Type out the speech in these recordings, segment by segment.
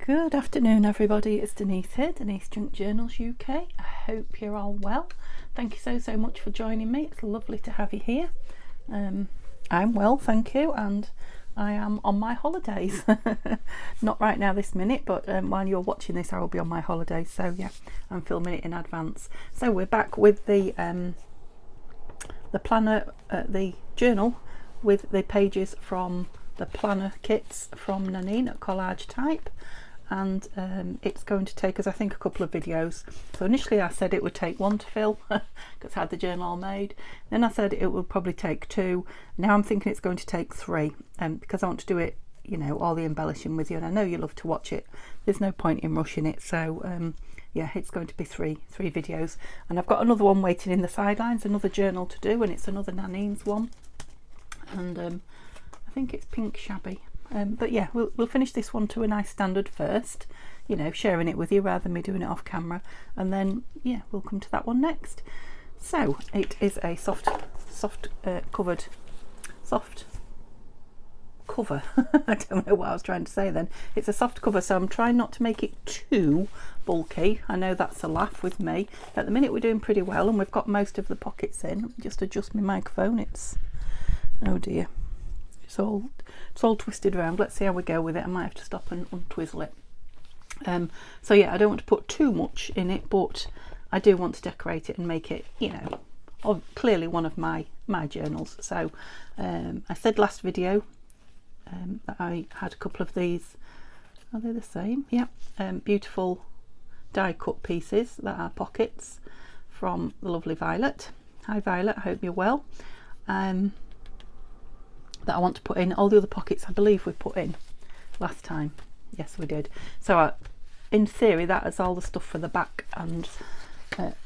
Good afternoon everybody, it's Denise here, Denise Junk Journals UK. I hope you're all well. Thank you so much for joining me. It's lovely to have you here. I'm well, thank you, and I am on my holidays. Not right now this minute, but while you're watching this I will be on my holidays, so yeah, I'm filming it in advance. So we're back with the planner, the journal with the pages from the planner kits from Nanine at Collage Type, and it's going to take us, I think, a couple of videos. So initially I said it would take one to fill because I had the journal all made. Then I said it would probably take two. Now I'm thinking it's going to take three, because I want to do it, you know, all the embellishing with you, and I know you love to watch it. There's no point in rushing it, so yeah, it's going to be three videos, and I've got another one waiting in the sidelines, another journal to do, and it's another Nanine's one, and I think it's Pink Shabby. But yeah, we'll finish this one to a nice standard first, you know, sharing it with you rather than me doing it off camera, and then yeah, we'll come to that one next. So it is a soft cover. I don't know what I was trying to say then. It's a soft cover, so I'm trying not to make it too bulky. I know that's a laugh with me. At the minute we're doing pretty well, and we've got most of the pockets in. Let me just adjust my microphone. It's, oh dear, it's all twisted around. Let's see how we go with it. I might have to stop and untwizzle it. So yeah, I don't want to put too much in it, but I do want to decorate it and make it, you know, clearly one of my journals. So I said last video that I had a couple of these. Are they the same? Yeah. Beautiful die cut pieces that are pockets from the lovely Violet. Hi Violet, I hope you're well. That I want to put in. All the other pockets I believe we put in last time. Yes, we did. So in theory that is all the stuff for the back and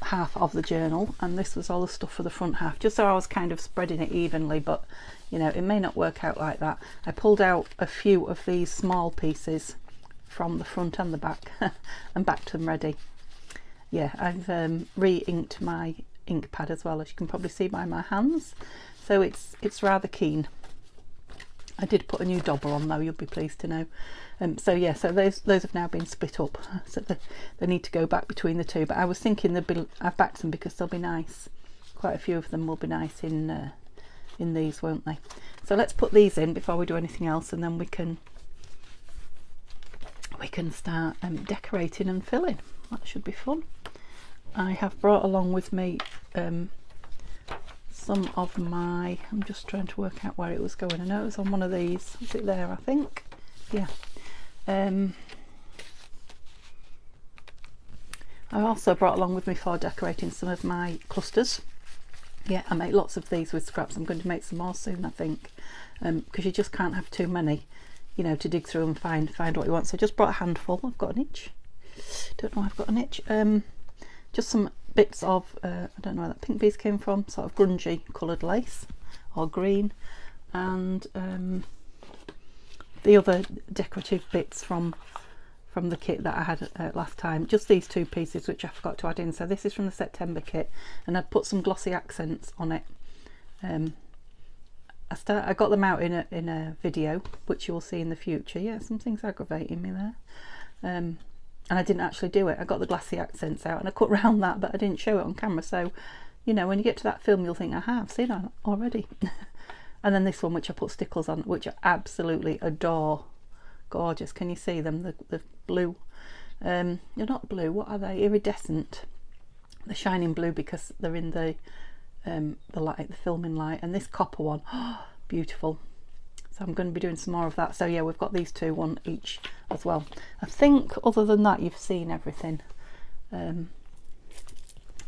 half of the journal, and this was all the stuff for the front half, just so I was kind of spreading it evenly, but you know, it may not work out like that. I pulled out a few of these small pieces from the front and the back and backed them ready. Yeah, I've re-inked my ink pad as well, as you can probably see by my hands, so it's rather keen. I did put a new dauber on though, you'll be pleased to know. So yeah, so those have now been split up, so they need to go back between the two, but I was thinking I've backed them because they'll be nice. Quite a few of them will be nice in these, won't they? So let's put these in before we do anything else, and then we can start decorating and filling. That should be fun. I have brought along with me some of my, I'm just trying to work out where it was going. I know it was on one of these. Is it there? I think. Yeah. I also brought along with me for decorating some of my clusters. Yeah, I make lots of these with scraps. I'm going to make some more soon, I think, because you just can't have too many, you know, to dig through and find what you want. So I just brought a handful. I've got an itch. Don't know I've got an itch. Just some bits of I don't know where that pink piece came from, sort of grungy coloured lace, or green, and the other decorative bits from the kit that I had last time. Just these two pieces which I forgot to add in. So this is from the September kit, and I'd put some glossy accents on it. I got them out in a video which you'll see in the future. Yeah, something's aggravating me there. And I didn't actually do it. I got the glossy accents out and I cut round that, but I didn't show it on camera. So, you know, when you get to that film, you'll think, I have seen it already. And then this one, which I put stickles on, which I absolutely adore. Gorgeous. Can you see them? The blue. They're not blue. What are they? Iridescent. They're shining blue because they're in the light, the filming light. And this copper one, oh, beautiful. So I'm going to be doing some more of that. So yeah, we've got these two, one each as well. I think other than that, you've seen everything.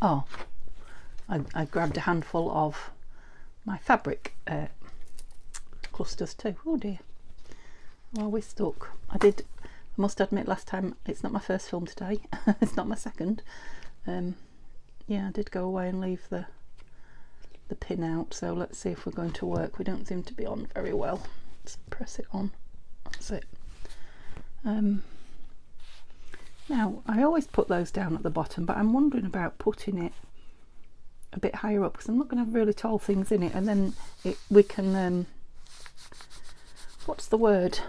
Oh, I grabbed a handful of my fabric clusters too. Oh dear. Well, we're stuck. I must admit, last time, it's not my first film today. It's not my second. Yeah, I did go away and leave the pin out, so let's see if we're going to work. We don't seem to be on very well. Let's press it on. That's it. Now I always put those down at the bottom, but I'm wondering about putting it a bit higher up, because I'm not going to have really tall things in it, and then we can what's the word,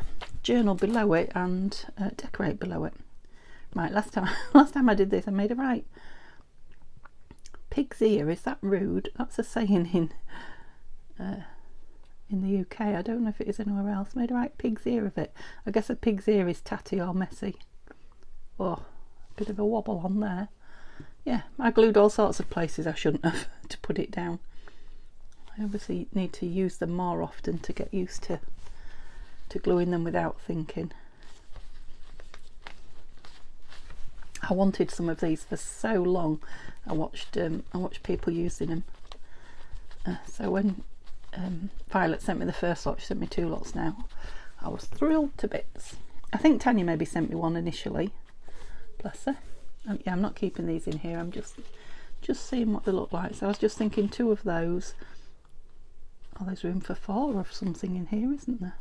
journal below it and decorate below it. Right, last time I did this, I made a right pig's ear. Is that rude? That's a saying in the UK. I don't know if it is anywhere else. Made a right pig's ear of it. I guess a pig's ear is tatty or messy. Oh, bit of a wobble on there. Yeah, I glued all sorts of places I shouldn't have to put it down. I obviously need to use them more often to get used to gluing them without thinking. I wanted some of these for so long. I watched people using them. So when Violet sent me the first lot, she sent me 2 lots now. I was thrilled to bits. I think Tanya maybe sent me one initially. Bless her. Yeah, I'm not keeping these in here. I'm just seeing what they look like. So I was just thinking 2 of those. Oh, there's room for 4 of something in here, isn't there?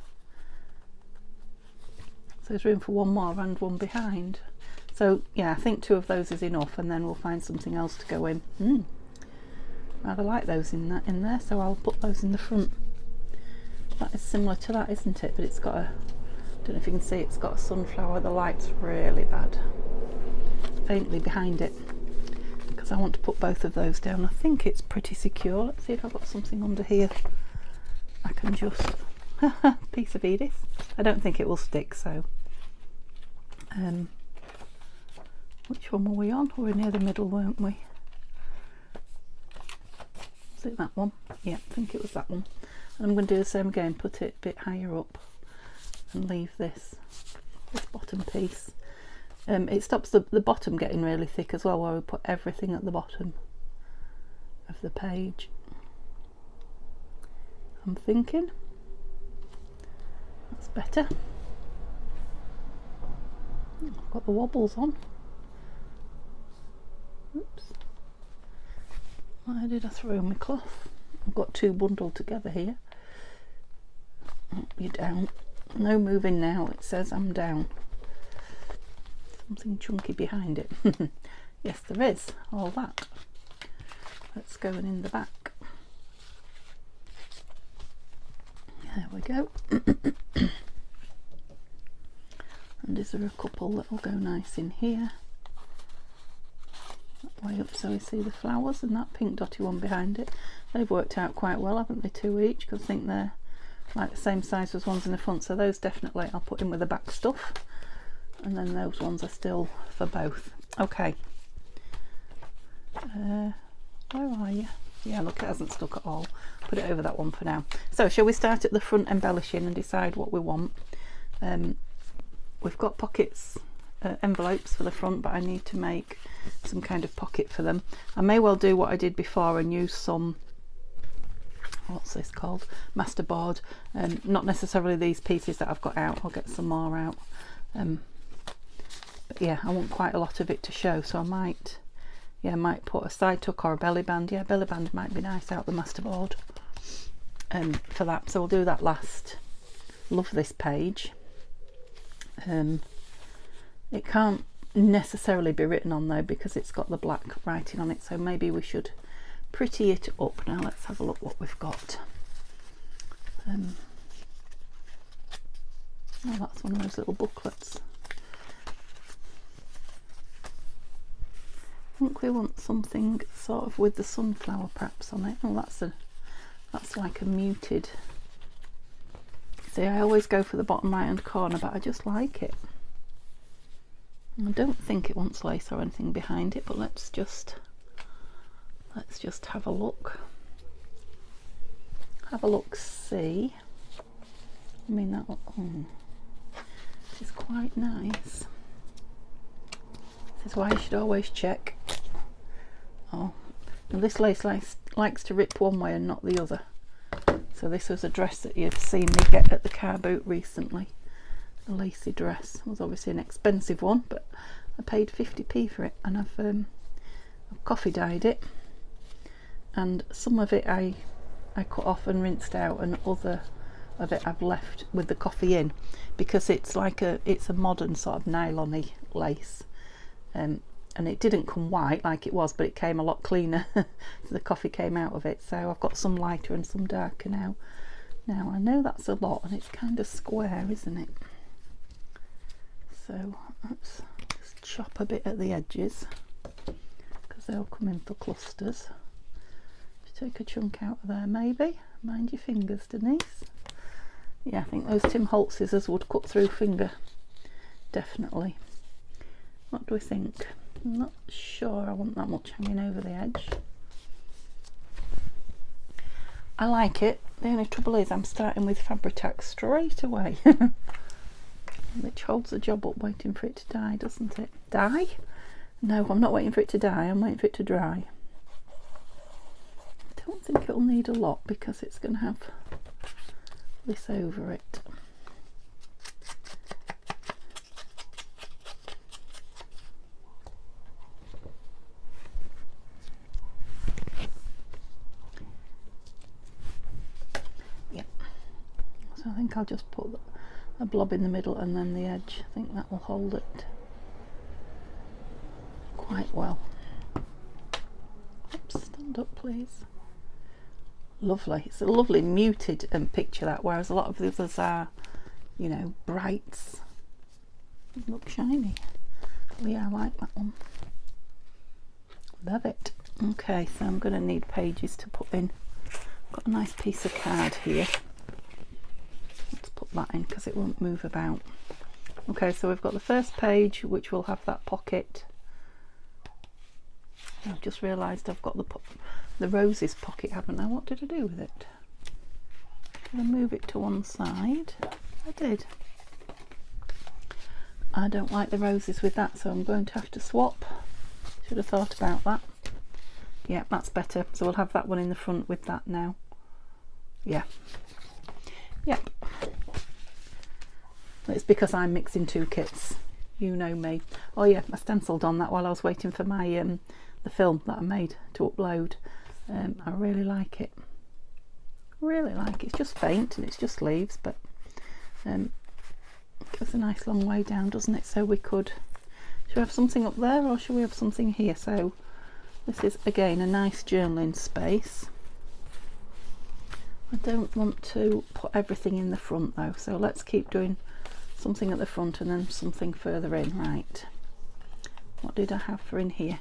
So there's room for 1 more and 1 behind. So yeah, I think 2 of those is enough, and then we'll find something else to go in. Rather like those in there, so I'll put those in the front. That is similar to that, isn't it? But it's got a, I don't know if you can see, it's got a sunflower. The light's really bad, faintly behind it, because I want to put both of those down. I think it's pretty secure. Let's see if I've got something under here. I can just piece of Edith. I don't think it will stick, so which one were we on? We were near the middle, weren't we? Was it that one? Yeah, I think it was that one. And I'm going to do the same again, put it a bit higher up and leave this bottom piece. It stops the bottom getting really thick as well, where we put everything at the bottom of the page. I'm thinking that's better. I've got the wobbles on. Oops. Why did I throw my cloth? I've got 2 bundled together here. Oh, you're down. No moving now, it says I'm down. Something chunky behind it. Yes, there is. All that. That's going in the back. There we go. And is there a couple that will go nice in here? That way up so we see the flowers, and that pink dotty one behind it. They've worked out quite well, haven't they? 2 each, because I think they're like the same size as ones in the front. So those definitely I'll put in with the back stuff. And then those ones are still for both. Okay. Where are you? Yeah, look, it hasn't stuck at all. Put it over that one for now. So shall we start at the front embellishing and decide what we want? We've got pockets, envelopes for the front, but I need to make some kind of pocket for them. I may well do what I did before and use some, what's this called, masterboard. Not necessarily these pieces that I've got out. I'll get some more out. But yeah, I want quite a lot of it to show, so I might put a side tuck or a belly band. Yeah, belly band might be nice out the masterboard for that, so we'll do that last. Love this page. It can't necessarily be written on though, because it's got the black writing on it, so maybe we should pretty it up. Now let's have a look what we've got. Oh, that's one of those little booklets. I think we want something sort of with the sunflower perhaps on it. Oh, that's like a muted. See, I always go for the bottom right hand corner, but I just like it. I don't think it wants lace or anything behind it, but let's just have a look. Have a look, see. I mean, that this is quite nice. This is why you should always check. Oh, and this lace likes to rip one way and not the other. So this was a dress that you've seen me get at the car boot recently. A lacy dress. It was obviously an expensive one, but I paid 50p for it, and I've coffee dyed it, and some of it I cut off and rinsed out, and other of it I've left with the coffee in, because it's a modern sort of nylon-y lace, and it didn't come white like it was, but it came a lot cleaner. So the coffee came out of it. So I've got some lighter and some darker now. Now I know that's a lot, and it's kind of square, isn't it? So let's just chop a bit at the edges because they'll come in for clusters. Just take a chunk out of there maybe. Mind your fingers, Denise. Yeah, I think those Tim Holt scissors would cut through finger, definitely. What do we think? I'm not sure I want that much hanging over the edge. I like it. The only trouble is I'm starting with Fabri-Tac straight away. Which holds the job up, waiting for it to dye, doesn't it? Dye? No, I'm not waiting for it to dye, I'm waiting for it to dry. I don't think it'll need a lot because it's going to have this over it. Yep. So I think I'll just put a blob in the middle and then the edge. I think that will hold it quite well. Oops, stand up please. Lovely. It's a lovely muted picture that, whereas a lot of the others are, you know, brights. Look shiny. Well, yeah, I like that one. Love it. Okay, so I'm going to need pages to put in. Got a nice piece of card here. Let's put that in because it won't move about. Okay, so we've got the first page which will have that pocket. I've just realised I've got the roses pocket, haven't I? What did I do with it? Did I move it to one side? I did. I don't like the roses with that, so I'm going to have to swap. Should have thought about that. Yeah, that's better. So we'll have that one in the front with that now. Yeah. Yep. It's because I'm mixing two kits. You know me. Oh yeah, I stenciled on that while I was waiting for my the film that I made to upload. I really like it. Really like it. It's just faint and it's just leaves, but it goes a nice long way down, doesn't it? So we could, should we have something up there or should we have something here? So this is again a nice journaling space. I don't want to put everything in the front though, so let's keep doing something at the front and then something further in. Right, what did I have for in here?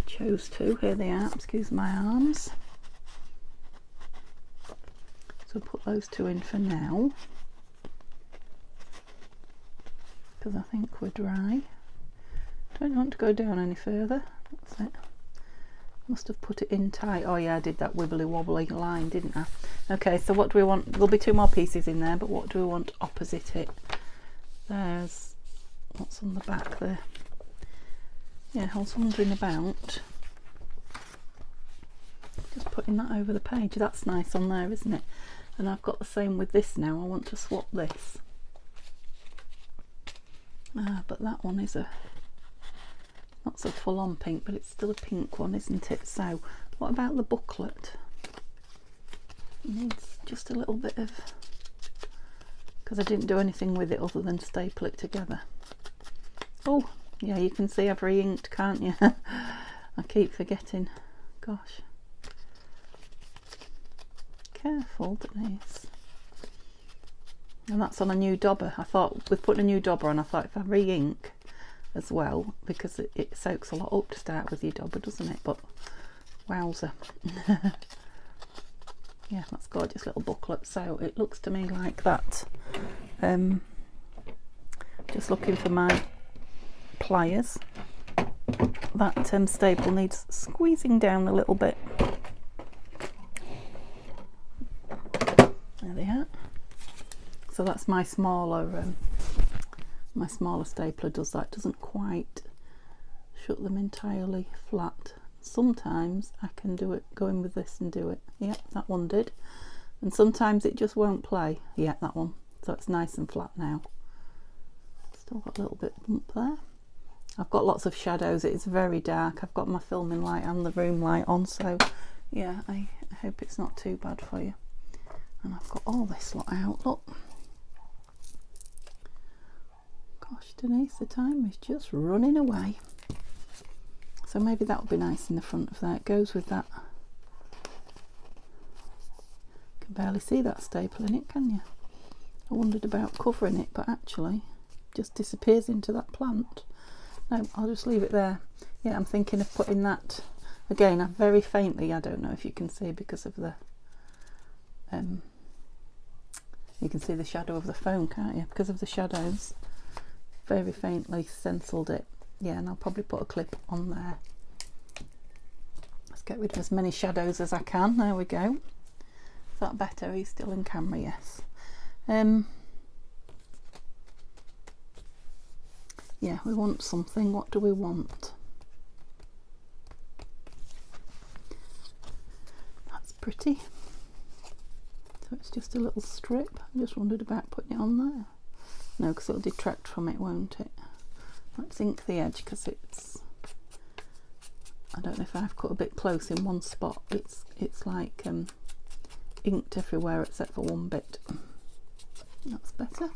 Chose two, here they are, excuse my arms. So put those two in for now because I think we're dry. Don't want to go down any further. That's it. Must have put it in tight. Oh yeah, I did that wibbly wobbly line, didn't I? Okay, so what do we want? There'll be two more pieces in there, but what do we want opposite it? There's what's on the back there. Yeah, I was wondering about just putting that over the page. That's nice on there, isn't it? And I've got the same with this now. I want to swap this. But that one is not so full-on pink, but it's still a pink one, isn't it? So what about the booklet? It needs just a little bit of, because I didn't do anything with it other than staple it together. Oh yeah, you can see I've re-inked, can't you? I keep forgetting. Gosh. Careful, Denise. And that's on a new dauber. I thought with putting a new dauber on, I thought if I re-ink as well, because it soaks a lot up to start with your dauber, doesn't it? But wowzer. Yeah, that's gorgeous little booklet. So it looks to me like that. Just looking for my pliers. That staple needs squeezing down a little bit. There they are. So that's my smaller stapler does that. Doesn't quite shut them entirely flat. Sometimes I can do it, go in with this and do it. Yeah, that one did. And sometimes it just won't play. Yeah, that one. So it's nice and flat now. Still got a little bit bump there. I've got lots of shadows. It's very dark. I've got my filming light and the room light on, so yeah, I hope it's not too bad for you. And I've got all this lot out. Look. Gosh, Denise, the time is just running away. So maybe that would be nice in the front of there. It goes with that. You can barely see that staple in it, can you? I wondered about covering it, but actually just disappears into that plant. No, I'll just leave it there. Yeah, I'm thinking of putting that again. I'm very faintly, I don't know if you can see because of the you can see the shadow of the phone, can't you? Because of the shadows, very faintly stenciled it. Yeah, and I'll probably put a clip on there. Let's get rid of as many shadows as I can. There we go. Is that better? Are you still in camera? Yes. Yeah, we want something. What do we want? That's pretty. So it's just a little strip. I just wondered about putting it on there. No, because it'll detract from it, won't it? Let's ink the edge because it's, I don't know if I've cut a bit close in one spot. It's like inked everywhere except for one bit. That's better.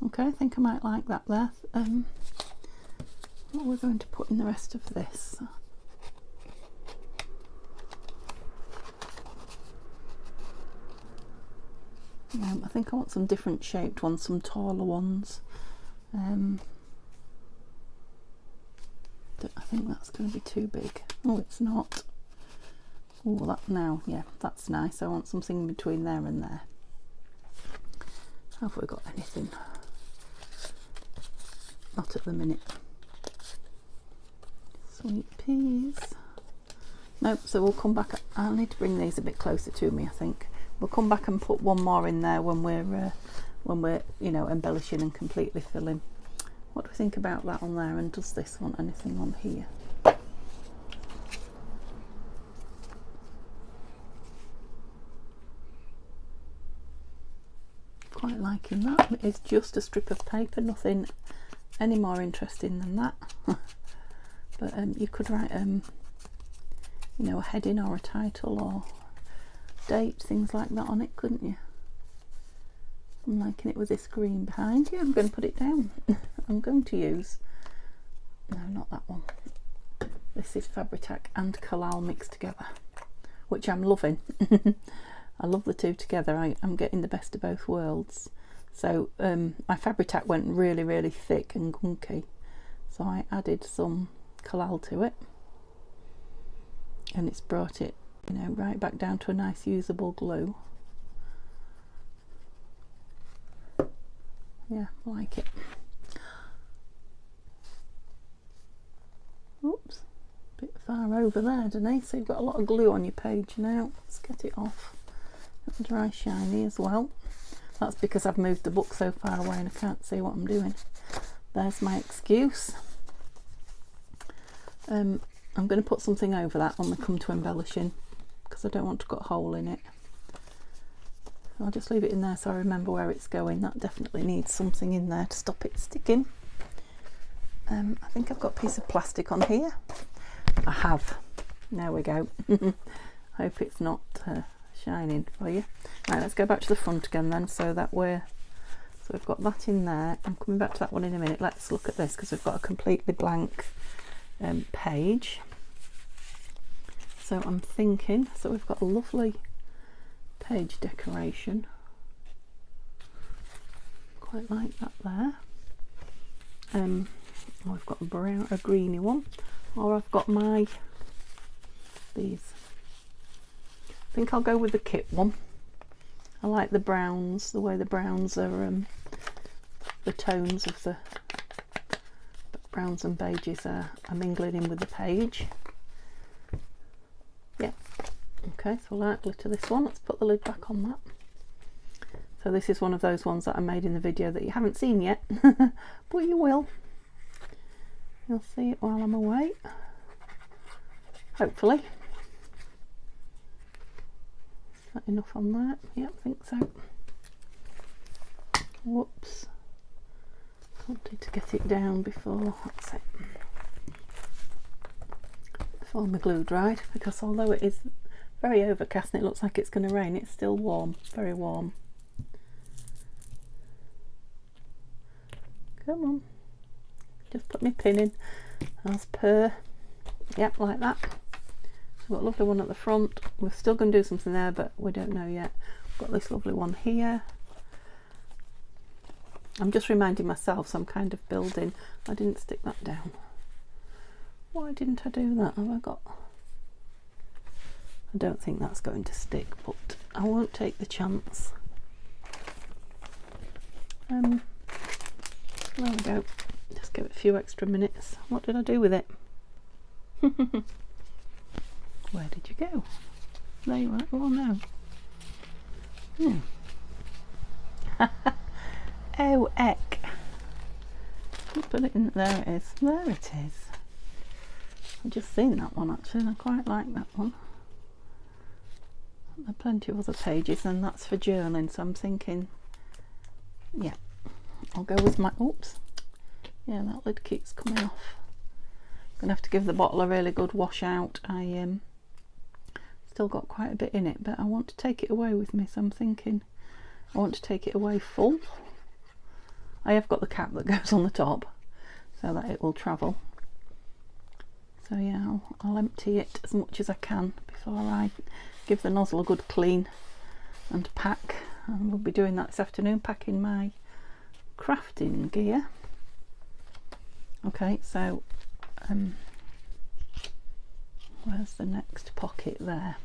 Okay, I think I might like that there. What we're going to put in the rest of this. I think I want some different shaped ones, some taller ones. I think that's going to be too big. Oh, it's not. Oh, that now, yeah, that's nice. I want something in between there and there. Have we got anything? Not at the minute. Sweet peas. Nope, so we'll come back. I'll need to bring these a bit closer to me, I think. We'll come back and put one more in there when we're you know, embellishing and completely filling. What do we think about that on there? And does this want anything on here? Quite liking that. It's just a strip of paper, nothing any more interesting than that. But you could write you know, a heading or a title or date, things like that on it, couldn't you? I'm liking it with this green behind. Yeah, I'm going to put it down. I'm going to use, no, not that one. This is Fabri-Tac and Collal mixed together, which I'm loving. I love the two together. I'm getting the best of both worlds. So my Fabri-Tac went really, really thick and gunky, so I added some Collal to it, and it's brought it, you know, right back down to a nice usable glue. Yeah, I like it. Oops, a bit far over there, Denise. So you've got a lot of glue on your page now. Let's get it off. It'll dry shiny as well. That's because I've moved the book so far away and I can't see what I'm doing. There's my excuse. I'm going to put something over that when we come to embellishing, because I don't want to cut a hole in it. I'll just leave it in there so I remember where it's going. That definitely needs something in there to stop it sticking. I think I've got a piece of plastic on here. I have. There we go. Hope it's not shining for you. Right, let's go back to the front again then, so that so we've got that in there. I'm coming back to that one in a minute. Let's look at this because we've got a completely blank page. So I'm thinking, so we've got a lovely page decoration. Quite like that there. I've got a greeny one, or I've got these. I think I'll go with the kit one. I like the browns, the way the browns are, the tones of the browns and beiges are mingling in with the page. Yeah. Okay, so I like glitter this one. Let's put the lid back on that. So this is one of those ones that I made in the video that you haven't seen yet, but you will. You'll see it while I'm away, hopefully. Is that enough on that? Yep, I think so. Whoops. Wanted to get it down before, that's it, before my glue dried, because although it is very overcast and it looks like it's going to rain, it's still warm, very warm. Come on, just put my pin in as per. Yep, like that. So we've got a lovely one at the front. We're still going to do something there, but we don't know yet. We've got this lovely one here. I'm just reminding myself, so I'm kind of building. I didn't stick that down. Why didn't I do that? Have I got... I don't think that's going to stick, but I won't take the chance. There we go. Just give it a few extra minutes. What did I do with it? Where did you go? There you are. Oh no. Oh heck. Put it in. There it is. There it is. I've just seen that one actually, and I quite like that one. There are plenty of other pages, and that's for journaling, so I'm thinking, yeah, I'll go with my... Oops. Yeah, that lid keeps coming off. I'm gonna have to give the bottle a really good wash out. I still got quite a bit in it, but I want to take it away with me, so I'm thinking I want to take it away full. I have got the cap that goes on the top so that it will travel. So yeah, I'll empty it as much as I can before I give the nozzle a good clean and pack. And we'll be doing that this afternoon, packing my crafting gear. Okay, so where's the next pocket? There.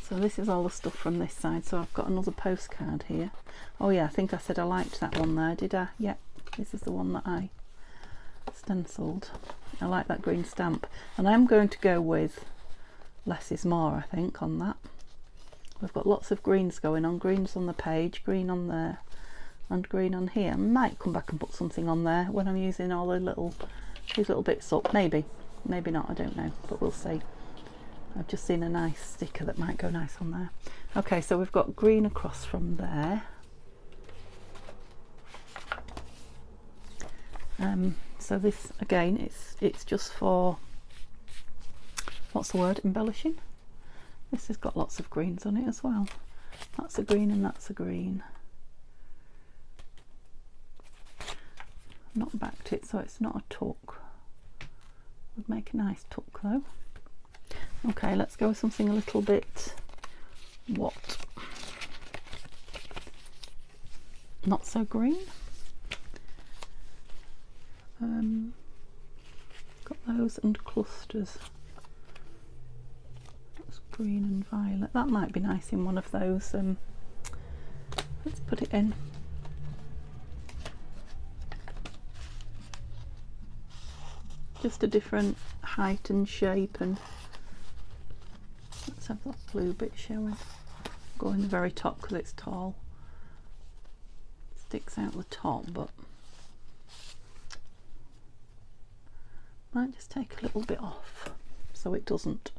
So this is all the stuff from this side. So I've got another postcard here. Oh yeah, I think I said I liked that one there, did I? Yeah, this is the one that I stenciled. I like that green stamp, and I'm going to go with less is more, I think, on that. We've got lots of greens going on. Greens on the page, green on there, and green on here. I might come back and put something on there when I'm using all the these little bits up. Maybe not, I don't know, but we'll see. I've just seen a nice sticker that might go nice on there. Okay, so we've got green across from there. So this again, it's just for, what's the word, embellishing. This has got lots of greens on it as well. That's a green and that's a green. Not backed it, so it's not a tuck. Would make a nice tuck though. Okay, let's go with something a little bit what? Not so green. Got those and clusters. That's green and violet. That might be nice in one of those. Let's put it in. Just a different height and shape, and let's have that blue bit showing. Go in the very top because it's tall. It sticks out the top, but might just take a little bit off so it doesn't.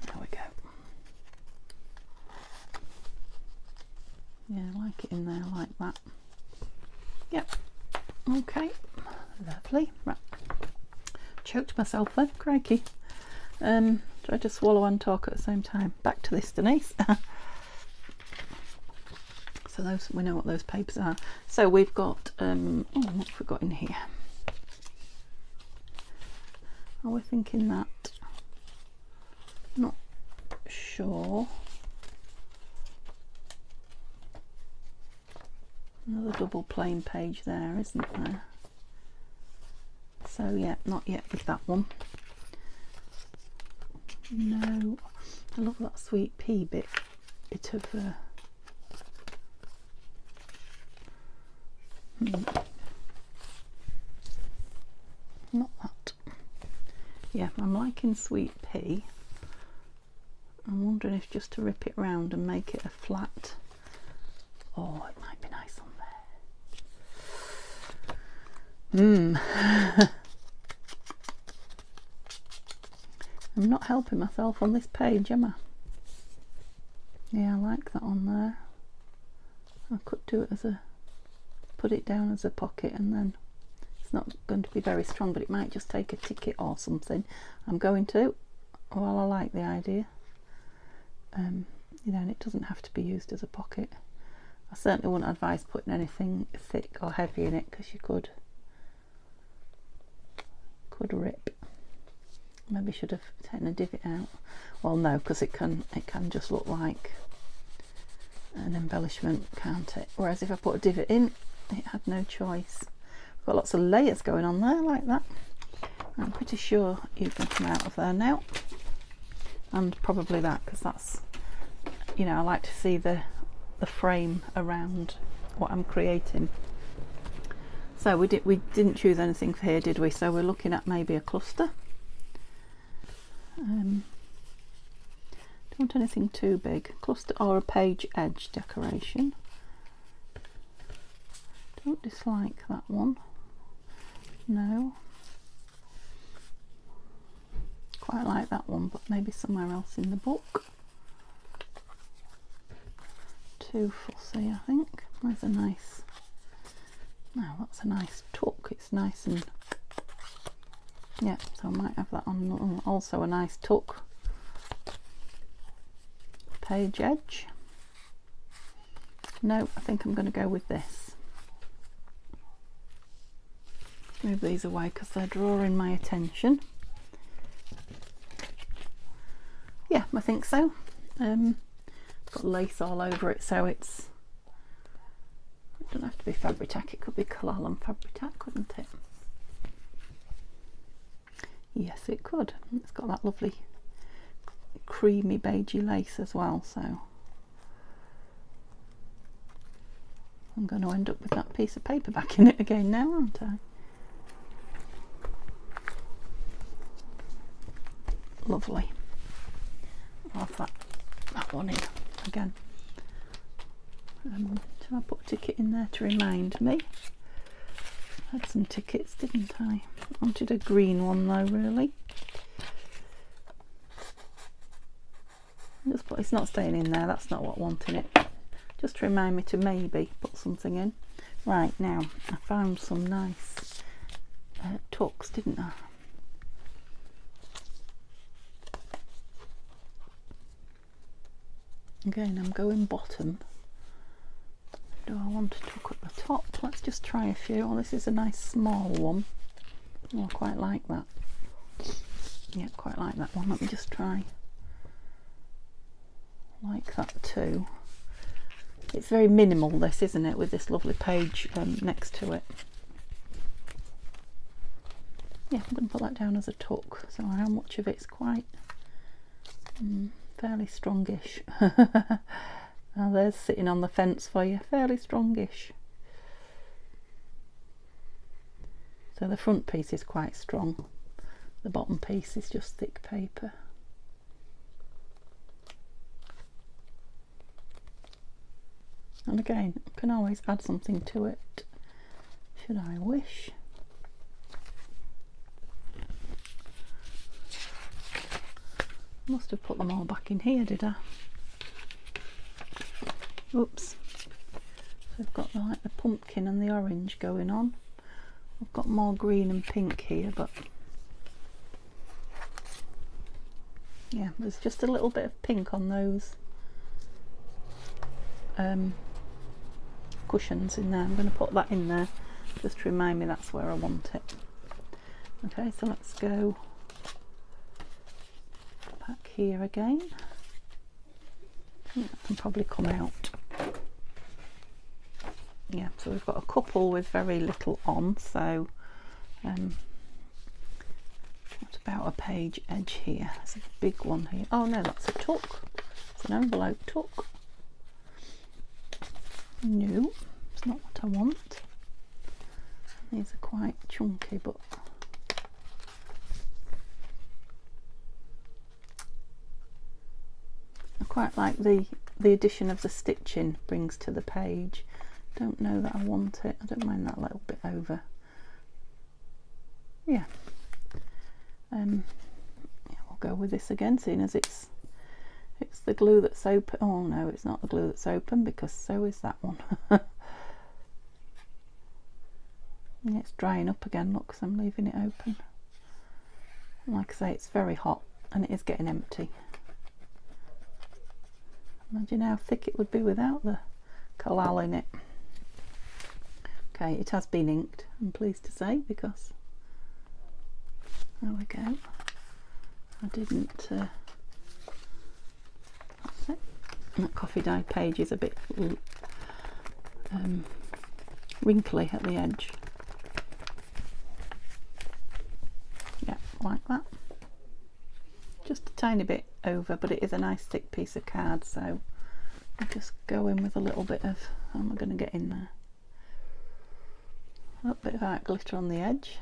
There we go. Yeah, I like it in there like that. Yep. Okay. Lovely. Right. Choked myself then. Crikey. Tried to swallow and talk at the same time. Back to this, Denise. So those, we know what those papers are. So we've got oh, what have we got in here? Are we thinking that? Not sure. Another double plain page there, isn't there? So yeah, not yet with that one. No, I love that sweet pea bit of not that. Yeah, I'm liking sweet pea. I'm wondering if just to rip it round and make it a flat. Oh, it might be nice on there. I'm not helping myself on this page, am I? Yeah, I like that on there. I could do it as a, put it down as a pocket, and then it's not going to be very strong, but it might just take a ticket or something. I'm going to. Well, I like the idea. You know, and it doesn't have to be used as a pocket. I certainly wouldn't advise putting anything thick or heavy in it, because you could rip. Maybe should have taken a divot out. Well, no, because it can just look like an embellishment, can't it? Whereas if I put a divot in, it had no choice. Got lots of layers going on there like that. I'm pretty sure you can come out of there now, and probably that, because that's, you know, I like to see the frame around what I'm creating. So we didn't choose anything for here, did we? So we're looking at maybe a cluster. Don't want anything too big. Cluster or a page edge decoration. Don't dislike that one. No. Quite like that one, but maybe somewhere else in the book. Too fussy, I think. Where's a nice... No, that's a nice tuck. It's nice and... Yeah, so I might have that on. Also a nice tuck. Page edge. No, I think I'm going to go with this. Move these away because they're drawing my attention. Yeah, I think so. Got lace all over it, so it doesn't have to be Fabri-Tac, it could be Collall Fabri-Tac, couldn't it? Yes, it could. It's got that lovely creamy beigey lace as well, so I'm going to end up with that piece of paper back in it again now, aren't I? Lovely. I'll have that one in again. Shall I put a ticket in there to remind me? I had some tickets, didn't I? I wanted a green one though, really. Just put, it's not staying in there, that's not what I want in it. Just to remind me to maybe put something in. Right, now, I found some nice tucks, didn't I? Again, I'm going bottom. Do I want to tuck at the top? Let's just try a few. Oh, this is a nice small one. Oh, I quite like that. Yeah, quite like that one. Let me just try. Like that too. It's very minimal, this, isn't it, with this lovely page next to it. Yeah, I'm going to put that down as a tuck. So how much of it's quite fairly strongish. Oh, there's sitting on the fence for you, fairly strongish. So the front piece is quite strong, the bottom piece is just thick paper. And again, I can always add something to it, should I wish. Must have put them all back in here, did I? Oops. So I've got like the pumpkin and the orange going on. I've got more green and pink here, but yeah, there's just a little bit of pink on those cushions in there. I'm going to put that in there just to remind me that's where I want it. Okay, so let's go back here again. I think that can probably come out. Yeah, so we've got a couple with very little on, so what about a page edge here? There's a big one here. Oh no, that's a tuck. It's an envelope tuck. No, it's not what I want. These are quite chunky, but I quite like the addition of the stitching brings to the page. Don't know that I want it. I don't mind that little bit over. Yeah. Yeah, we'll go with this again, seeing as it's the glue that's open. Oh no, it's not the glue that's open, because so is that one. Yeah, it's drying up again, look, because I'm leaving it open. Like I say, it's very hot and it is getting empty. Imagine how thick it would be without the Collall in it. Okay, it has been inked, I'm pleased to say, because there we go. I didn't, that's it. And that coffee dyed page is a bit wrinkly at the edge. Yeah, like that. Just a tiny bit over, but it is a nice thick piece of card, so I'll just go in with a little bit of, how am I going to get in there? A bit of art glitter on the edge,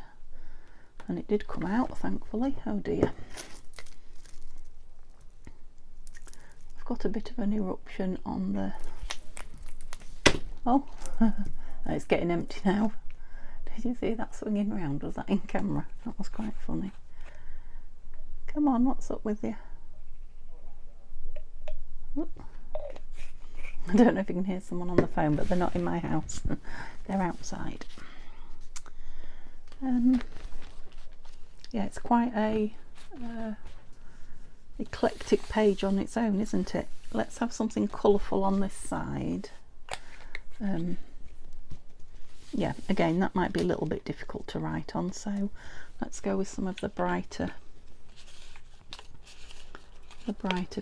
and it did come out, thankfully. Oh dear. I've got a bit of an eruption on the, oh, it's getting empty now. Did you see that swinging round? Was that in camera? That was quite funny. Come on, what's up with you? Oop. I don't know if you can hear someone on the phone, but they're not in my house. They're outside. Yeah, it's quite a eclectic page on its own, isn't it? Let's have something colourful on this side. Yeah, again, that might be a little bit difficult to write on, so let's go with some of the brighter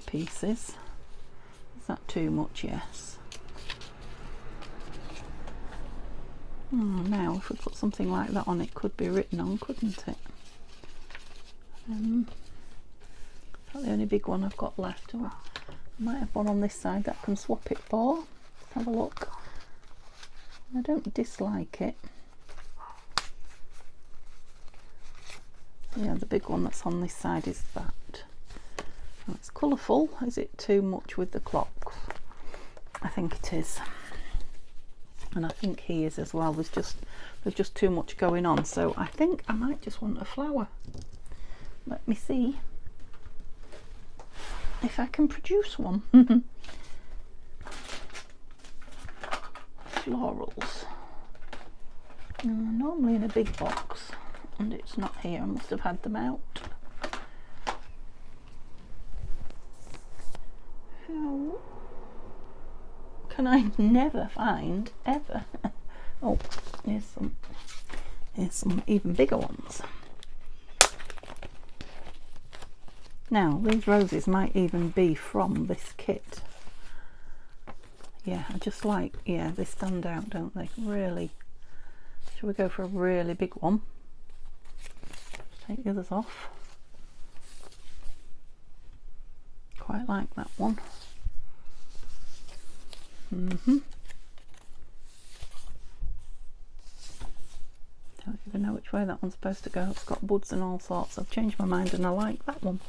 pieces. Is that too much? Yes. Now if we put something like that on, it could be written on, couldn't it? That's the only big one I've got left. Oh, I might have one on this side that I can swap it for. Let's have a look. I don't dislike it. Yeah, the big one that's on this side is that. Oh, it's colourful. Is it too much with the clocks? I think it is. And I think he is as well. There's just too much going on, so I think I might just want a flower. Let me see if I can produce one. Florals. Normally in a big box, and it's not here. I must have had them out. How can I never find ever? Oh, here's some even bigger ones. Now these roses might even be from this kit. Yeah, I just like, yeah, they stand out, don't they? Really. Shall we go for a really big one? Take the others off. Quite like that one. Don't even know which way that one's supposed to go. It's got buds and all sorts. I've changed my mind and I like that one.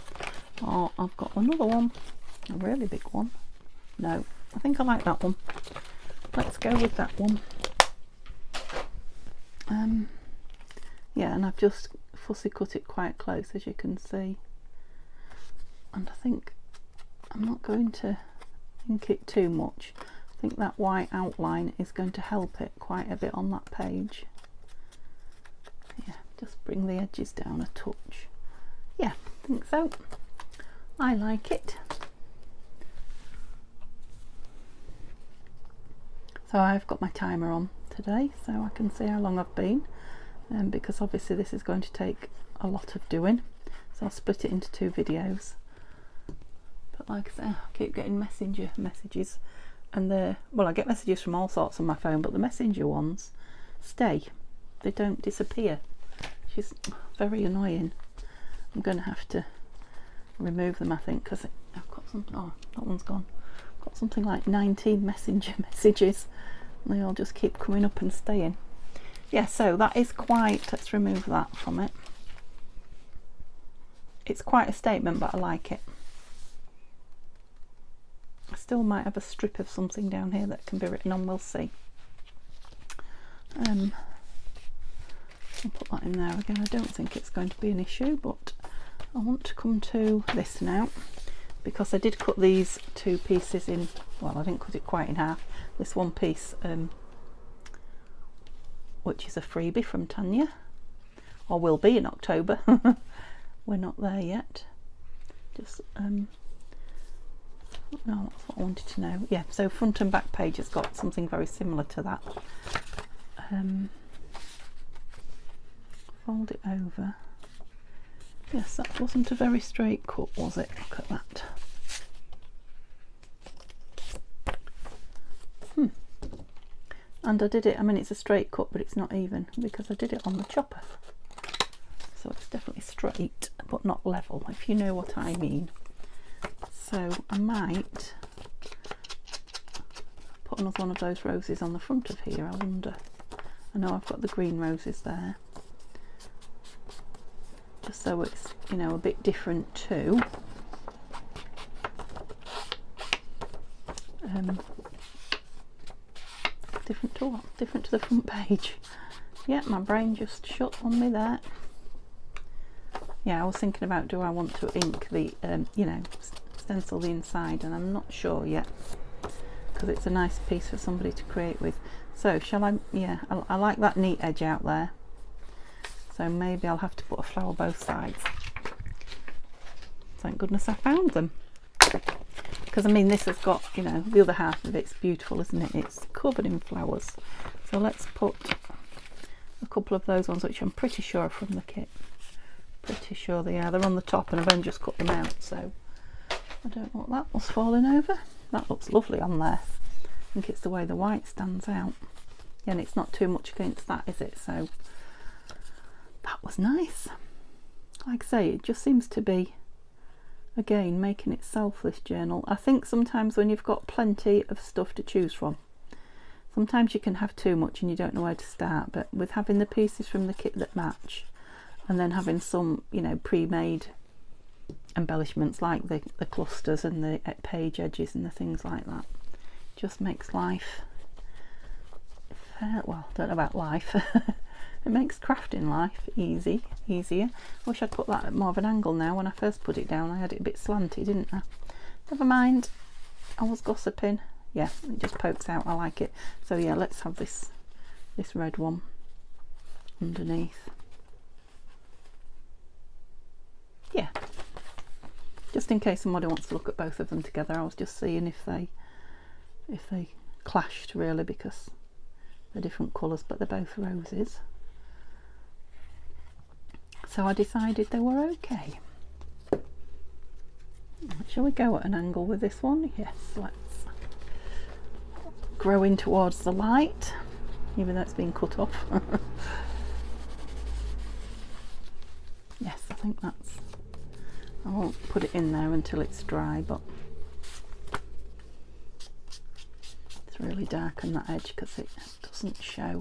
Oh, I've got another one, a really big one. No, I think I like that one. Let's go with that one. Yeah, and I've just fussy cut it quite close, as you can see. And I think I'm not going to ink it too much. I think that white outline is going to help it quite a bit on that page. Yeah, just bring the edges down a touch. Yeah, I think so. I like it. So I've got my timer on today, so I can see how long I've been, because obviously this is going to take a lot of doing, so I'll split it into 2 videos. But like I say, I keep getting messages, and well, I get messages from all sorts on my phone, but the messenger ones stay, they don't disappear, which is very annoying. I'm going to have to remove them, I think, because I've got some, oh, that one's gone. I've got something like 19 messenger messages, and they all just keep coming up and staying. Yeah, so that is quite, let's remove that from it. It's quite a statement, but I like it. I still might have a strip of something down here that can be written on, we'll see. I'll put that in there again. I don't think it's going to be an issue, but I want to come to this now, because I did cut these 2 pieces in, well, I didn't cut it quite in half. This one piece, which is a freebie from Tanya, or will be in October. We're not there yet. Just no, that's what I wanted to know. Yeah, so front and back page has got something very similar to that. Fold it over, Yes, that wasn't a very straight cut, was it? Look at that. And I did it, I mean it's a straight cut but it's not even because I did it on the chopper. So it's definitely straight but not level, if you know what I mean. So I might put another one of those roses on the front of here, I wonder. I know I've got the green roses there. Just so it's, you know, a bit different too. Different to what? Different to the front page. Yeah, my brain just shut on me there. Yeah, I was thinking about, do I want to ink the, you know, stencil the inside, and I'm not sure yet because it's a nice piece for somebody to create with. So shall I? Yeah, I like that neat edge out there. So maybe I'll have to put a flower both sides. Thank goodness I found them. Because I mean this has got, you know, the other half of it's beautiful, isn't it? It's covered in flowers. So let's put a couple of those ones, which I'm pretty sure are from the kit. Pretty sure they are. They're on the top and I've only just cut them out, so I don't know what that was falling over. That looks lovely on there. I think it's the way the white stands out. Yeah, and it's not too much against that, is it? So that was nice. Like I say, it just seems to be, again, making itself, this journal. I think sometimes when you've got plenty of stuff to choose from, sometimes you can have too much and you don't know where to start, but with having the pieces from the kit that match and then having some, you know, pre-made embellishments like the clusters and the page edges and the things like that, just makes life fair. Well, I don't know about life. It makes crafting life easier. I wish I'd put that at more of an angle now. When I first put it down I had it a bit slanty, didn't I? Never mind, I was gossiping. Yeah, it just pokes out, I like it. So yeah, let's have this red one underneath. Yeah, just in case somebody wants to look at both of them together. I was just seeing if they clashed really, because they're different colours but they're both roses. So I decided they were okay. Shall we go at an angle with this one? Yes, let's grow in towards the light, even though it's been cut off. Yes, I think that's, I won't put it in there until it's dry, but it's really darken that edge because it doesn't show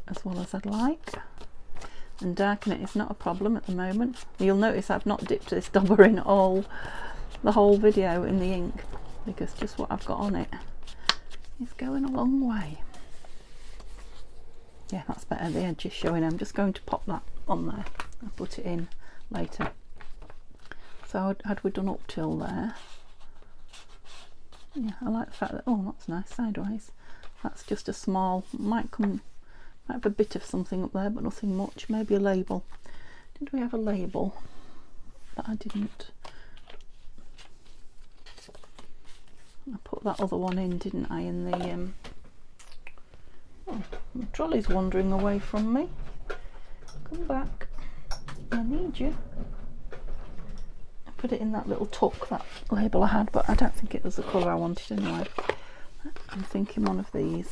as well as I'd like. And darken it is not a problem at the moment. You'll notice I've not dipped this dauber in the whole video in the ink, because just what I've got on it is going a long way. Yeah, that's better, the edge is showing. I'm just going to pop that on there. I'll put it in later. So had we done up till there? Yeah, I like the fact that, oh, that's nice, sideways. That's just a small, might have a bit of something up there, but nothing much. Maybe a label. Did we have a label? But I didn't. I put that other one in, didn't I, in the oh, the trolley's wandering away from me. Come back, I need you. I put it in that little tuck, that label I had, but I don't think it was the colour I wanted anyway. I'm thinking one of these.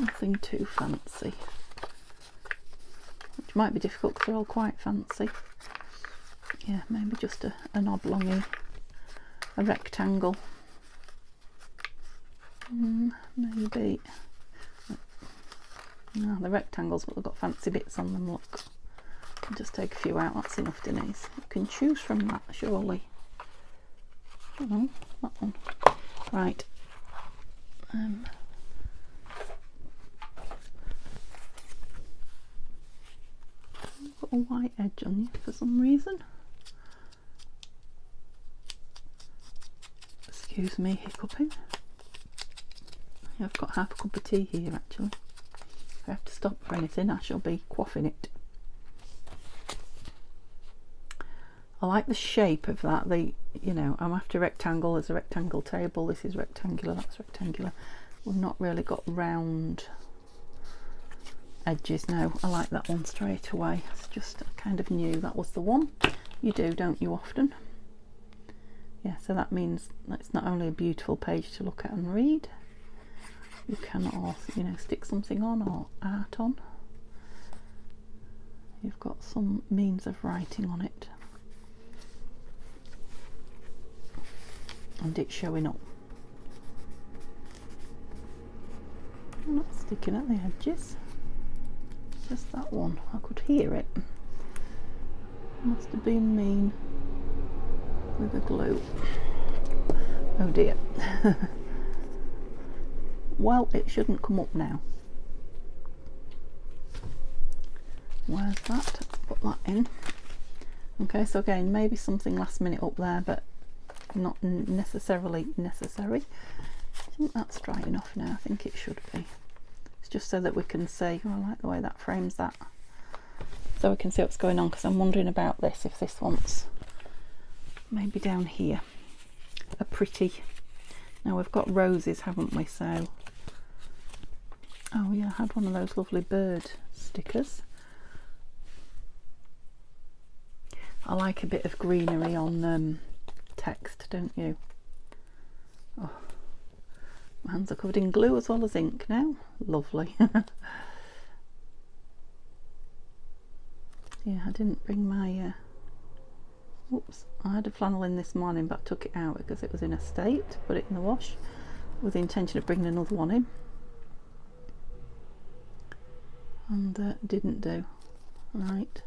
Nothing too fancy, which might be difficult because they're all quite fancy. Yeah, maybe just an oblongy, a rectangle. Maybe. No, the rectangles, but they've got fancy bits on them, look. I'll just take a few out, that's enough, Denise. You can choose from that, surely. Oh, that one. Right. Got a white edge on you for some reason. Excuse me hiccuping. I've got half a cup of tea here actually. If I have to stop for anything I shall be quaffing it. I like the shape of that. You know, I'm after rectangle. There's a rectangle table. This is rectangular, that's rectangular. We've not really got round edges. No, I like that one straight away. It's just, I kind of knew that was the one. You do, don't you, often? Yeah, so that means it's not only a beautiful page to look at and read, you can also, you know, stick something on or art on. You've got some means of writing on it, and it's showing up. I'm not sticking at the edges, just that one. I could hear it. Must have been mean with the glue. Oh dear. Well, it shouldn't come up now. Where's that? Put that in. Okay, so again, maybe something last minute up there, but not necessarily necessary. I think that's dry enough now. I think it should be. It's just so that we can see. Oh, I like the way that frames that. So we can see what's going on, because I'm wondering about this, if this wants maybe down here a pretty. Now we've got roses, haven't we? So, oh yeah, I had one of those lovely bird stickers. I like a bit of greenery on text, don't you? Oh, my hands are covered in glue as well as ink now. Lovely. Yeah, I didn't bring my oops, I had a flannel in this morning, but I took it out because it was in a state. Put it in the wash with the intention of bringing another one in, and didn't do. Right,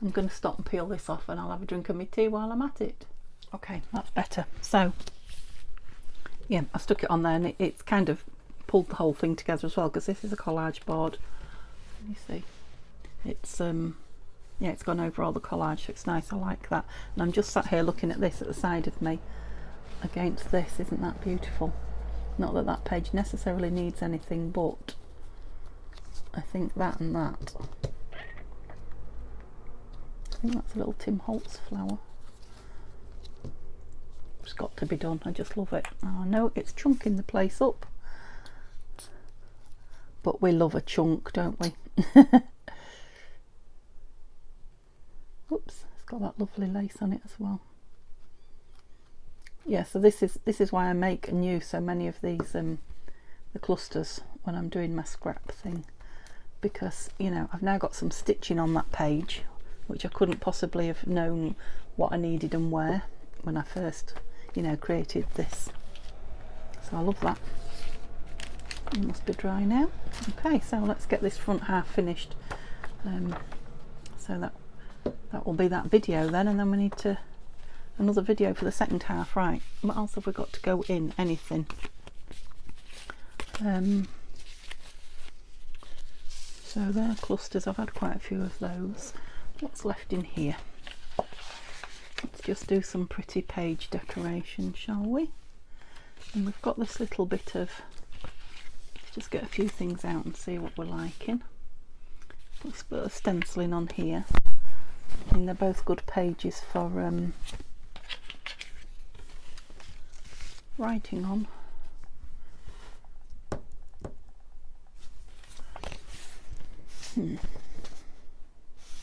I'm going to stop and peel this off, and I'll have a drink of my tea while I'm at it. Okay, that's better. So yeah, I stuck it on there, and it's kind of pulled the whole thing together as well, because this is a collage board. Let me see, it's yeah, it's gone over all the collage, so it's nice. I like that. And I'm just sat here looking at this at the side of me against this. Isn't that beautiful? Not that that page necessarily needs anything, but I think that and that. I think that's a little Tim Holtz flower. It's got to be done. I just love it. Oh, I know it's chunking the place up, but we love a chunk, don't we? Oops, it's got that lovely lace on it as well. Yeah, so this is why I make and use so many of these the clusters when I'm doing my scrap thing, because, you know, I've now got some stitching on that page, which I couldn't possibly have known what I needed and where when I first, you know, created this. So I love that. It must be dry now. Okay, so let's get this front half finished. So that will be that video then, and then we need to another video for the second half. Right, what else have we got to go in? Anything? So there are clusters. I've had quite a few of those. What's left in here? Let's just do some pretty page decoration, shall we? And we've got this little bit of, let's just get a few things out and see what we're liking. Let's put a stenciling on here. And they're both good pages for writing on.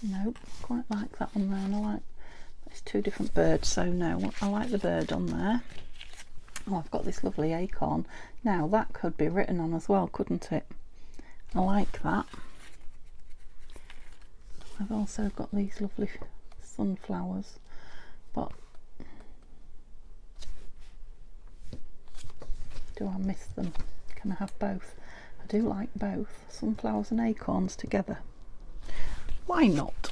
Nope, quite like that one there, and I like, it's two different birds, so no, I like the bird on there. Oh, I've got this lovely acorn. Now that could be written on as well, couldn't it? I like that. I've also got these lovely sunflowers, but do I miss them? Can I have both? I do like both, sunflowers and acorns together. Why not?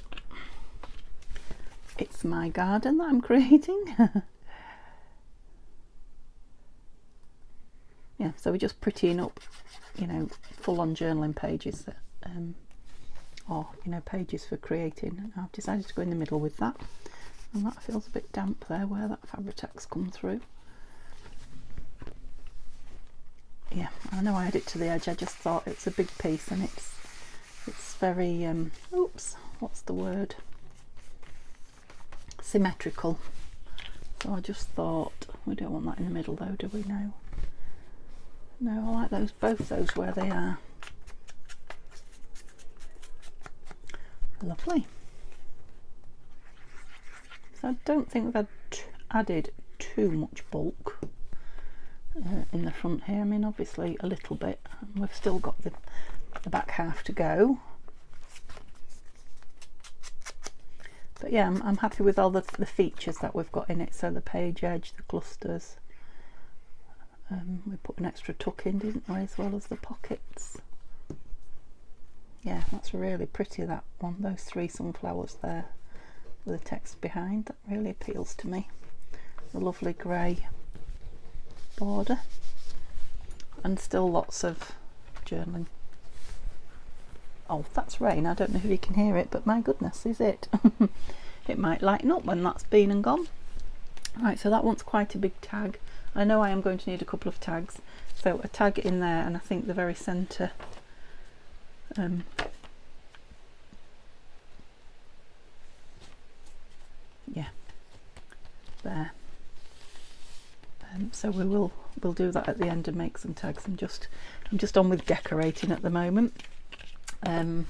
It's my garden that I'm creating. Yeah, so we're just prettying up, you know, full-on journaling pages that or, you know, pages for creating. I've decided to go in the middle with that, and that feels a bit damp there where that Fabri-Tac come through. Yeah, I know I had it to the edge. I just thought it's a big piece, and it's very oops, what's the word, symmetrical. So I just thought, we don't want that in the middle though, do we? No, I like those, both those where they are. Lovely. So I don't think we've added too much bulk in the front here. I mean, obviously a little bit, and we've still got the back half to go. But yeah, I'm happy with all the features that we've got in it. So the page edge, the clusters. We put an extra tuck in, didn't we, as well as the pockets. Yeah, that's really pretty, that one. Those 3 sunflowers there with the text behind, that really appeals to me. The lovely grey border, and still lots of journaling. Oh, that's rain. I don't know if you can hear it, but my goodness, is it? It might lighten up when that's been and gone. Right, so that one's quite a big tag. I know I am going to need a couple of tags. So a tag in there, and I think the very centre yeah, there. So we'll do that at the end and make some tags. I'm just on with decorating at the moment. I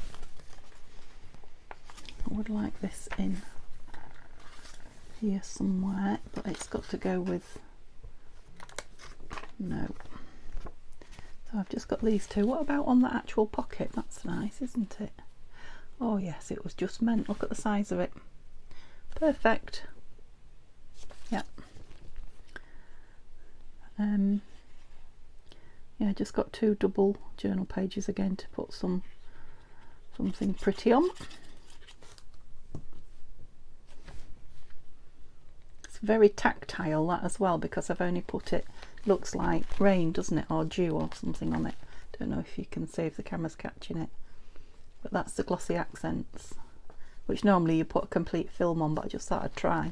would like this in here somewhere, but it's got to go with, no. So I've just got these two. What about on the actual pocket? That's nice, isn't it? Oh yes, it was just meant. Look at the size of it. Perfect. Yep. Yeah, just got 2 double journal pages again to put something pretty on. It's very tactile, that as well, because I've only put it, looks like rain, doesn't it, or dew or something on it. Don't know if you can see if the camera's catching it, but that's the glossy accents, which normally you put a complete film on, but I just thought I'd try.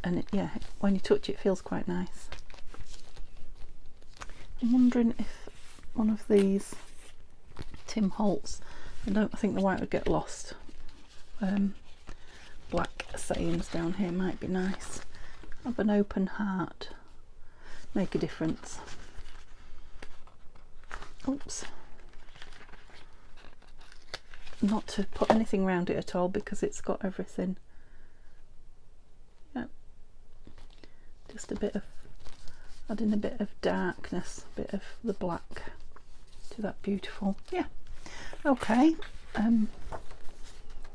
And it, yeah, when you touch it, feels quite nice. I'm wondering if one of these Tim Holtz, I think the white would get lost. Black sayings down here might be nice. Have an open heart, make a difference. Oops. Not to put anything around it at all because it's got everything. Yep. Just a bit of, adding a bit of darkness, a bit of the black to that beautiful. Yeah. Okay.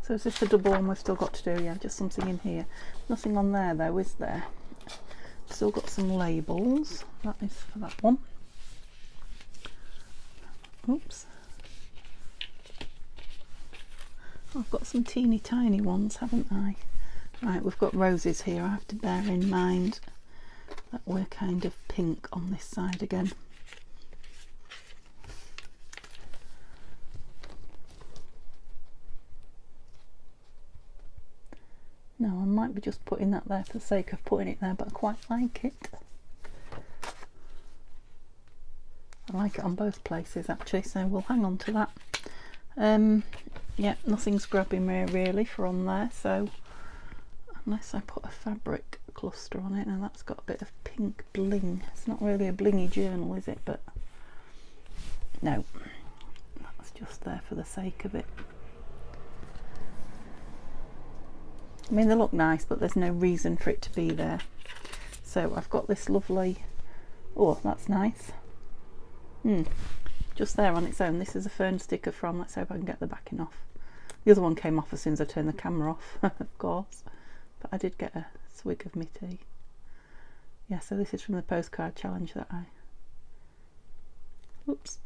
So is this the double one we've still got to do? Yeah, just something in here. Nothing on there though, is there? Still got some labels. That is for that one. Oops. I've got some teeny tiny ones, haven't I? Right, we've got roses here. I have to bear in mind that we're kind of pink on this side again. No, I might be just putting that there for the sake of putting it there, but I quite like it. I like it on both places actually, so we'll hang on to that. Yeah, nothing's grabbing me really for on there, so unless I put a fabric cluster on it, and that's got a bit of pink bling. It's not really a blingy journal, is it? But no, that's just there for the sake of it. I mean, they look nice, but there's no reason for it to be there. So I've got this lovely, oh, that's nice. Just there on its own. This is a fern sticker from, let's hope I can get the backing off. The other one came off as soon as I turned the camera off, of course. But I did get a swig of my tea. Yeah, so this is from the postcard challenge that I... Oops.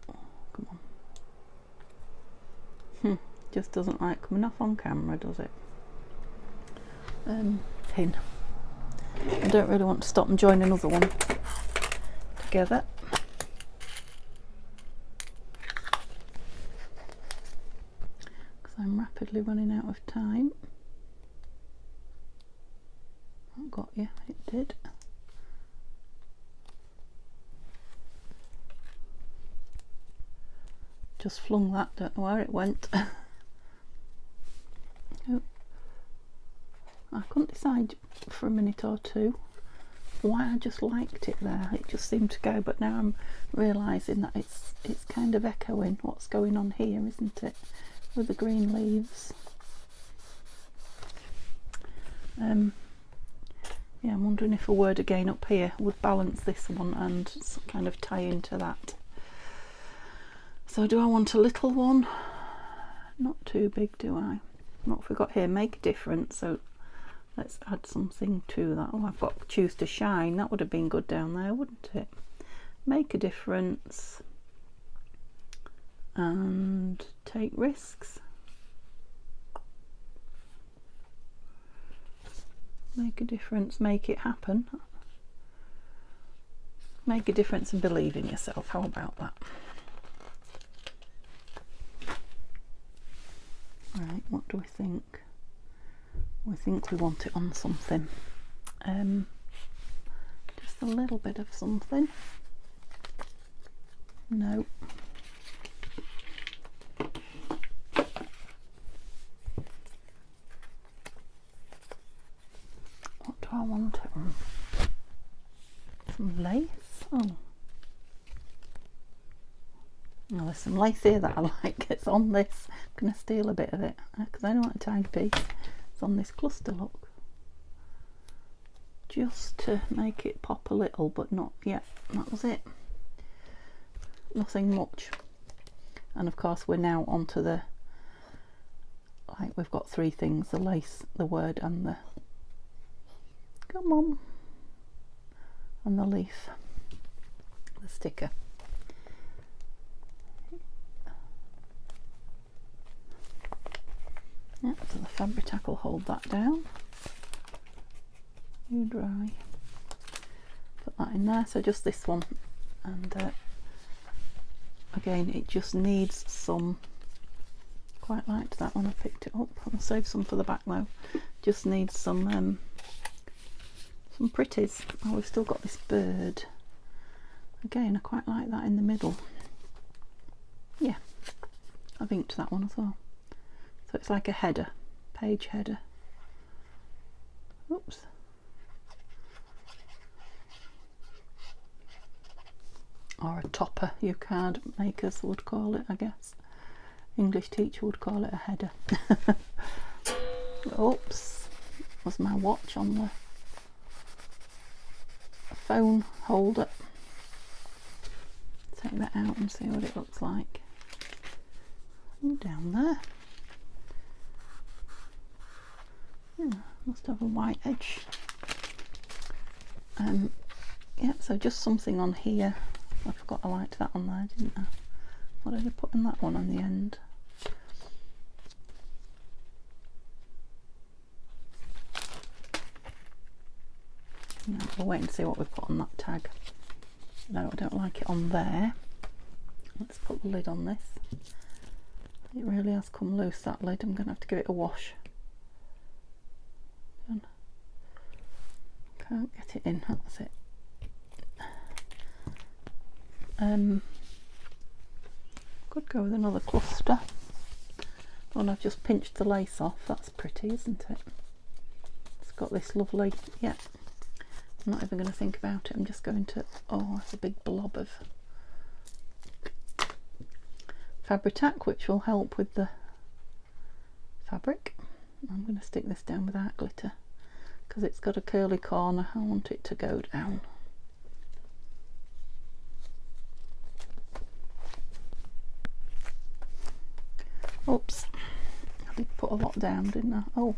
Oh, come on. Just doesn't like coming off on camera, does it? Pin. I don't really want to stop and join another one together. Because I'm rapidly running out of time. That got you, it did. Just flung that, don't know where it went. Oh. I couldn't decide for a minute or two why I just liked it there. It just seemed to go, but now I'm realising that it's kind of echoing what's going on here, isn't it, with the green leaves. Yeah, I'm wondering if a word again up here would balance this one and kind of tie into that. So do I want a little one? Not too big, do I? What have we got here? Make a difference. So let's add something to that. Oh, I've got choose to shine. That would have been good down there, wouldn't it? Make a difference and take risks. Make a difference, make it happen. Make a difference and believe in yourself. How about that? Right, what do we think? We think we want it on something. Just a little bit of something. No. What do I want it on? Some lace? Oh. Oh, there's some lace here that I like. It's on this. I'm going to steal a bit of it because I don't want a tiny piece. It's on this cluster, look. Just to make it pop a little, but not yet. That was it. Nothing much. And of course we're now onto the, like, we've got three things: the lace, the word, and the, come on, and the leaf, the sticker. Yeah, so the Fabri-Tac will hold that down. You dry. Put that in there. So just this one, and again, it just needs some. Quite liked that when I picked it up. I'll save some for the back though. Just needs some pretties. Oh, we've still got this bird. Again, I quite like that in the middle. Yeah, I've inked that one as well. So it's like a header, page header. Oops. Or a topper, you card makers would call it, I guess. English teacher would call it a header. Oops. Was my watch on the phone holder. Take that out and see what it looks like. Ooh, down there. Yeah, must have a white edge. Yeah, so just something on here. I forgot I liked that on there, didn't I? What did I put in that one on the end? No, we'll wait and see what we put on that tag. No, I don't like it on there. Let's put the lid on this. It really has come loose, that lid. I'm going to have to give it a wash. Can't get it in, that's it. Could go with another cluster. Oh, and I've just pinched the lace off. That's pretty, isn't it? It's got this lovely, yeah. I'm not even going to think about it. I'm just going to, oh, that's a big blob of Fabri-Tac, which will help with the fabric. I'm going to stick this down without glitter because it's got a curly corner. I want it to go down. Oops, I did put a lot down, didn't I? Oh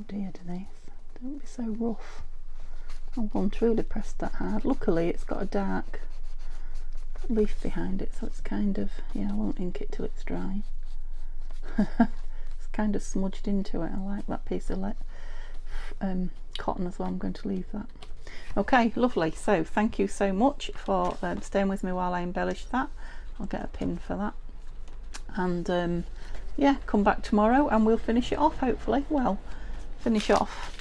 dear, Denise, don't be so rough. I won't really press that hard. Luckily it's got a dark leaf behind it, so it's kind of, yeah, I won't ink it till it's dry. It's kind of smudged into it. I like that piece of cotton as well. I'm going to leave that. Okay, lovely. So thank you so much for staying with me while I embellish that. I'll get a pin for that, and yeah, come back tomorrow and we'll finish it off, hopefully. Well, finish off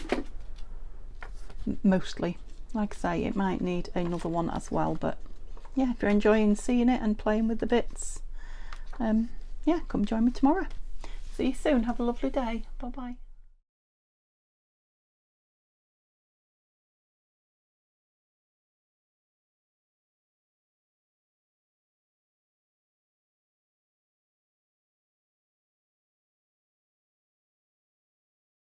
mostly. Like I say, it might need another one as well, but yeah, if you're enjoying seeing it and playing with the bits, yeah, come join me tomorrow. See you soon. Have a lovely day. Bye bye.